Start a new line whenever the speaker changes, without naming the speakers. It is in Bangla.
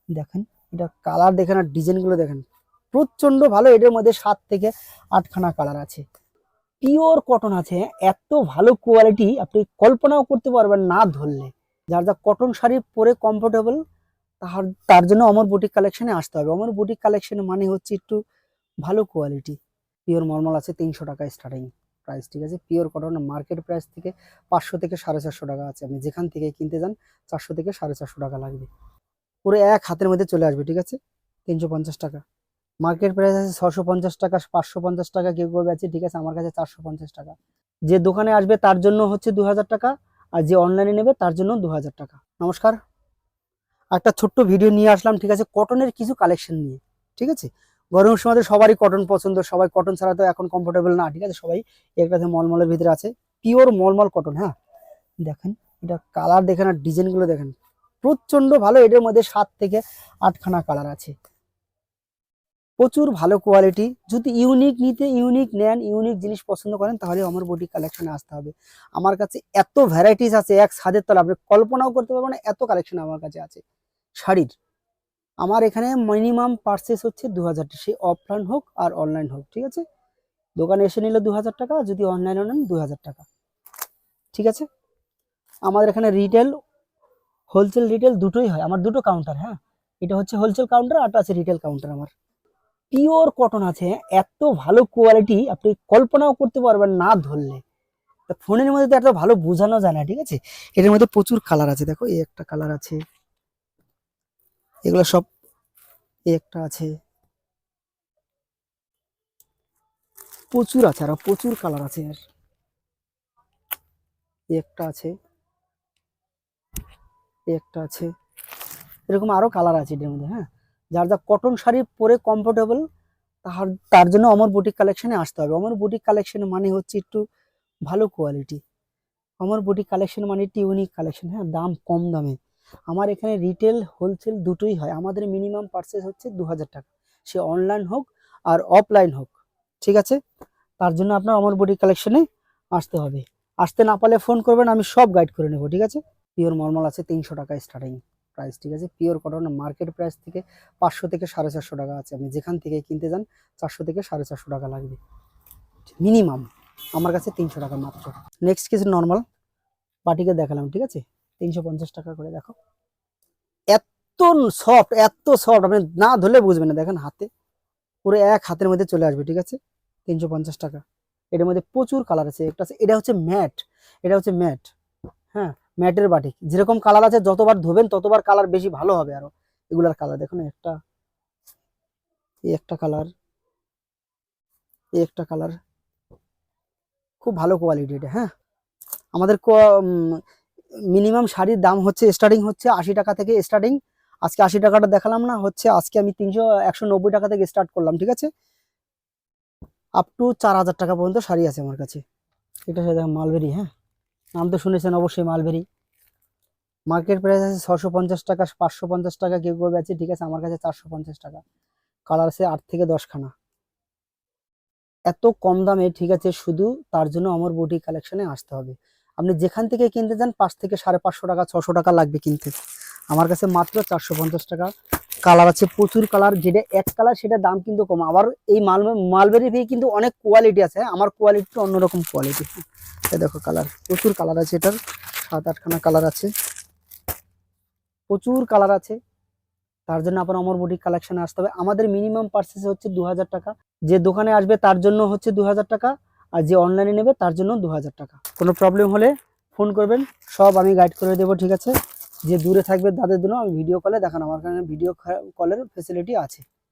দেখেন এটা কালার দেখেন আর ডিজাইনগুলো দেখেন, প্রচন্ড ভালো। এটার মধ্যে 7 থেকে 8খানা কালার আছে, পিওর কটন আছে। এত ভালো কোয়ালিটি আপনি কল্পনাও করতে পারবেন না ধরলে। যার যা কটন শাড়ি পরে কমফোর্টেবল, তার জন্য অমর বুটিক কালেকশনে আসতে হবে। অমর বুটিক কালেকশন মানে হচ্ছে একটু ভালো কোয়ালিটি। পিওর মলমল আছে 300 টাকা স্টার্টিং প্রাইস, ঠিক আছে। পিওর কটন মার্কেট প্রাইস থেকে 500 থেকে 450 টাকা আছে। আপনি যেখান থেকে কিনতে যান 400 থেকে 450 টাকা লাগবে, পুরো এক হাতের মধ্যে চলে আসবে, ঠিক আছে। 350 টাকা মার্কেট প্রাইস আছে, 650 টাকা, 550 টাকা কেউ কেউ আছে, ঠিক আছে। আমার কাছে 450 টাকা। যে দোকানে আসবে তার জন্য হচ্ছে 2000 টাকা, আর যে অনলাইনে নেবে তার জন্য 2000 টাকা। নমস্কার, একটা ছোট্ট ভিডিও নিয়ে আসলাম, ঠিক আছে, কটনের কিছু কালেকশন নিয়ে, ঠিক আছে। গরমের সময় সবারই কটন পছন্দ, সবাই কটন ছাড়া তো এখন কমফোর্টেবল না, ঠিক আছে। সবাই একটা মলমলের ভিতরে আছে, পিওর মলমল কটন। হ্যাঁ, দেখেন এটা কালার দেখেন আর ডিজাইনগুলো দেখেন, প্রচন্ড ভালো। এটার মধ্যে 7 থেকে 8খানা কালার আছে, প্রচুর ভালো কোয়ালিটি। যদি ইউনিক নিতে ইউনিক নেন, ইউনিক জিনিস পছন্দ করেন, তাহলে আমার বুটিক কালেকশনে আসতে হবে। আমার কাছে এত ভ্যারাইটিস আছে, এক ছাদের তলা আপনি কল্পনাও করতে পারবেন না, এত কালেকশন আমার কাছে আছে শাড়ির। আমার এখানে মিনিমাম পারচেস হচ্ছে 2000 টাকা, সে অফলাইন হোক আর অনলাইন হোক, ঠিক আছে। দোকানে এসে নিলে 2000 টাকা, যদি অনলাইনে নেন 2000 টাকা, ঠিক আছে। আমাদের এখানে রিটেল, হোলসেল রিটেল দুটোই হয়, আমার দুটো কাউন্টার। হ্যাঁ, এটা হচ্ছে হোলসেল কাউন্টার, আর আছে রিটেল কাউন্টার আমার। পিওর কটন আছে, এত ভালো কোয়ালিটি আপনি কল্পনাও করতে পারবেন না ধরলে। ফোনের মধ্যে তো এত ভালো বোঝানো যায় না, ঠিক আছে। এটার মধ্যে প্রচুর কালার আছে, দেখো এই একটা কালার আছে, এগুলো সব, এই একটা আছে, প্রচুর আছে, আর প্রচুর কালার আছে। আর এই একটা আছে, এই একটা আছে, এরকম আরো কালার আছে এটার মধ্যে। হ্যাঁ, যার যা কটন শাড়ি পরে কমফোর্টেবল, তার জন্য অমর বুটিক কালেকশনে আসতে হবে। অমর বুটিক কালেকশন মানে হচ্ছে একটু ভালো কোয়ালিটি। আমার বুটিক কালেকশন মানে একটি ইউনিক কালেকশন। হ্যাঁ, দাম কম দামে। আমার এখানে রিটেল হোলসেল দুটোই হয়। আমাদের মিনিমাম পারচেস হচ্ছে 2000 টাকা, সে অনলাইন হোক আর অফলাইন হোক, ঠিক আছে। তার জন্য আপনার আমার বুটিক কালেকশনে আসতে হবে। আসতে না পারলে ফোন করবেন, আমি সব গাইড করে নেবো, ঠিক আছে। পিওর মলমল আছে 300 টাকা স্টার্টিং প্রাইস, ঠিক আছে। পিওর কটন মার্কেট প্রাইস থেকে 500 থেকে 450 টাকা আছে। আপনি যেখান থেকে কিনতে যান 400 থেকে 450 টাকা লাগবে মিনিমাম। আমার কাছে 300 টাকা মাত্র। নেক্সট কিছু নর্মাল পার্টিকে দেখালাম, ঠিক আছে। 350 টাকা করে, দেখো এত সফট, এত সফট, আপনি না ধরলে বুঝবেন না। দেখেন হাতে, পুরো এক হাতের মধ্যে চলে আসবে, ঠিক আছে। 350 টাকা। এটার মধ্যে প্রচুর কালার আছে। একটা আছে, এটা হচ্ছে ম্যাট, এটা হচ্ছে ম্যাট। হ্যাঁ, ম্যাটের বাটিক, যেরকম কালার আছে যতবার ধোবেন ততবার কালার বেশি ভালো হবে। আরো এগুলার কালার দেখুন, একটা, এই একটা কালার, এই একটা কালার, খুব ভালো কোয়ালিটি এটা। হ্যাঁ, আমাদের মিনিমাম শাড়ির দাম হচ্ছে স্টার্টিং হচ্ছে 80 টাকা থেকে স্টার্টিং। আজকে 80 টাকাটা দেখালাম না, হচ্ছে আজকে আমি 190 টাকা থেকে স্টার্ট করলাম, ঠিক আছে। আপ টু 4000 টাকা পর্যন্ত শাড়ি আছে আমার কাছে। এটা হচ্ছে দেখো মালবেরি। হ্যাঁ, নাম তো শুনেছেন অবশ্যই, মালবেরি। মার্কেট প্রাইস আছে 650 টাকা, 550 টাকা কেউ কেউ আছে, ঠিক আছে। আমার কাছে 450 টাকা। কালার আছে 8 থেকে 10খানা, এত কম দামে, ঠিক আছে। শুধু তার জন্য আমার বুটিক কালেকশনে আসতে হবে। আপনি যেখান থেকে কিনতে যান 5 থেকে 550 টাকা, 600 টাকা লাগবে কিনতে। আমার কাছে মাত্র 450 টাকা। কালার আছে প্রচুর কালার, যেটা এক কালার সেটা দাম কিন্তু কম। আবার এই মালবেরি ভি কিন্তু অনেক কোয়ালিটি আছে। আমার কোয়ালিটি অন্যরকম কোয়ালিটি। দেখো কালার, প্রচুর কালার আছে, এটার 7-8খানা কালার আছে, প্রচুর কালার আছে। তার জন্য আপনার অমর বুটিক কালেকশনে আসতে হবে। আমাদের মিনিমাম পারচেস হচ্ছে 2000 টাকা। যে দোকানে আসবে তার জন্য হচ্ছে 2000 টাকা, আর যে অনলাইনে নেবে তার জন্য 2000 টাকা। কোনো প্রবলেম হলে ফোন করবেন, সব আমি গাইড করে দেবো, ঠিক আছে। যে দূরে থাকবে তাদের জন্য আমি ভিডিও কলে দেখানো, আমার কাছে ভিডিও কলের ফেসিলিটি আছে।